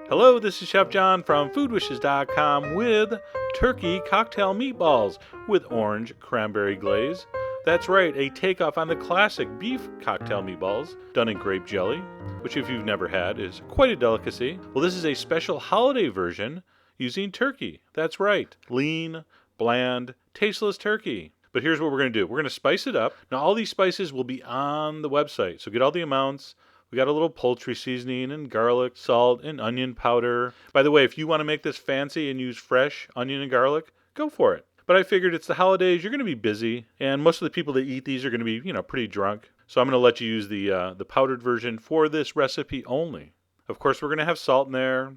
Hello, this is Chef John from foodwishes.com with turkey cocktail meatballs with orange cranberry glaze. That's right, a takeoff on the classic beef cocktail meatballs done in grape jelly, which if you've never had is quite a delicacy. Well, this is a special holiday version using turkey. That's right, lean, bland, tasteless turkey. But here's what we're going to do. We're going to spice it up. Now, all these spices will be on the website, so get all the amounts. We got a little poultry seasoning and garlic, salt, and onion powder. By the way, if you want to make this fancy and use fresh onion and garlic, go for it. But I figured it's the holidays, you're going to be busy, and most of the people that eat these are going to be, pretty drunk. So I'm going to let you use the powdered version for this recipe only. Of course, we're going to have salt in there,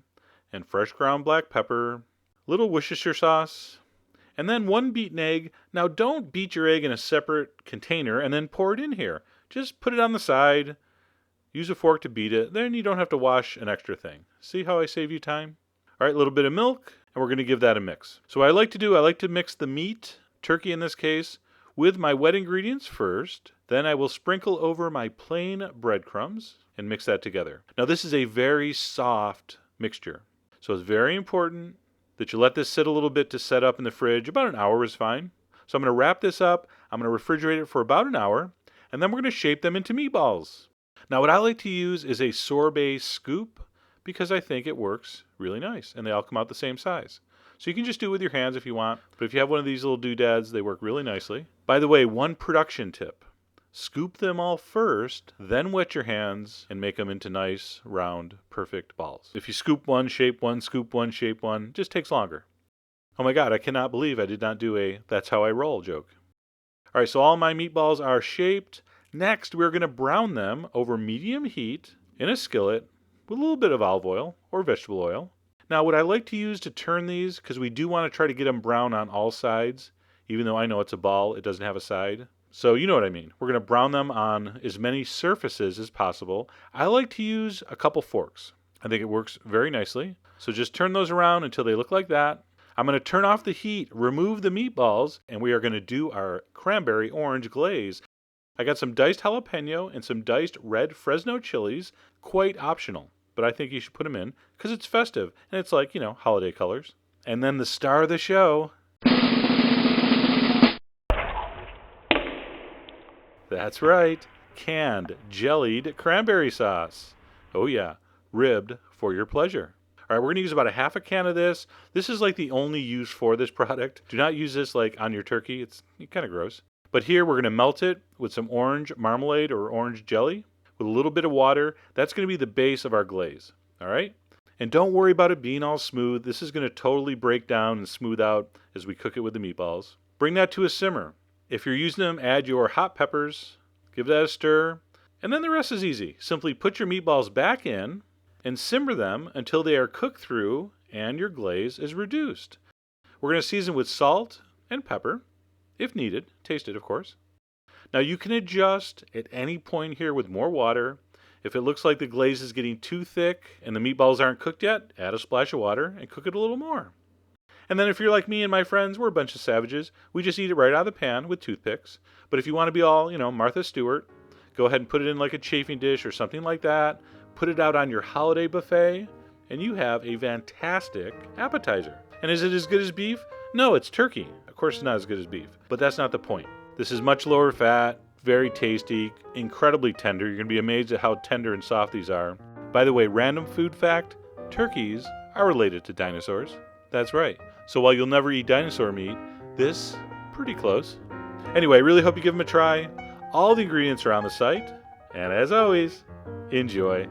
and fresh ground black pepper, little Worcestershire sauce, and then 1 beaten egg. Now, don't beat your egg in a separate container and then pour it in here. Just put it on the side. Use a fork to beat it, then you don't have to wash an extra thing. See how I save you time? All right, a little bit of milk, and we're going to give that a mix. So what I like to mix the meat, turkey in this case, with my wet ingredients first. Then I will sprinkle over my plain breadcrumbs and mix that together. Now this is a very soft mixture, so it's very important that you let this sit a little bit to set up in the fridge. About an hour is fine. So I'm going to wrap this up, I'm going to refrigerate it for about an hour, and then we're going to shape them into meatballs. Now what I like to use is a sorbet scoop because I think it works really nice and they all come out the same size. So you can just do it with your hands if you want, but if you have one of these little doodads, they work really nicely. By the way, one production tip. Scoop them all first, then wet your hands and make them into nice, round, perfect balls. If you scoop one, shape one, scoop one, shape one, it just takes longer. Oh my God, I cannot believe I did not do a that's how I roll joke. All right, so all my meatballs are shaped. Next, we're going to brown them over medium heat in a skillet with a little bit of olive oil or vegetable oil. Now, what I like to use to turn these, because we do want to try to get them brown on all sides, even though I know it's a ball, it doesn't have a side. So you know what I mean. We're going to brown them on as many surfaces as possible. I like to use a couple forks. I think it works very nicely. So just turn those around until they look like that. I'm going to turn off the heat, remove the meatballs, and we are going to do our cranberry orange glaze. I got some diced jalapeno and some diced red Fresno chilies, quite optional, but I think you should put them in because it's festive and it's like, holiday colors. And then the star of the show. That's right, canned, jellied cranberry sauce. Oh yeah, ribbed for your pleasure. All right, we're going to use about a half a can of this. This is like the only use for this product. Do not use this like on your turkey. It's kind of gross. But here we're going to melt it with some orange marmalade or orange jelly with a little bit of water. That's going to be the base of our glaze. All right? And don't worry about it being all smooth. This is going to totally break down and smooth out as we cook it with the meatballs. Bring that to a simmer. If you're using them, add your hot peppers. Give that a stir. And then the rest is easy. Simply put your meatballs back in and simmer them until they are cooked through and your glaze is reduced. We're going to season with salt and pepper. If needed, taste it, of course. Now you can adjust at any point here with more water. If it looks like the glaze is getting too thick and the meatballs aren't cooked yet, add a splash of water and cook it a little more. And then if you're like me and my friends, we're a bunch of savages. We just eat it right out of the pan with toothpicks. But if you want to be all, Martha Stewart, go ahead and put it in like a chafing dish or something like that. Put it out on your holiday buffet, and you have a fantastic appetizer. And is it as good as beef? No, it's turkey. Of course it's not as good as beef, but that's not the point. This is much lower fat, very tasty, incredibly tender. You're going to be amazed at how tender and soft these are. By the way, random food fact, turkeys are related to dinosaurs. That's right. So while you'll never eat dinosaur meat, this, pretty close. Anyway, I really hope you give them a try. All the ingredients are on the site. And as always, enjoy.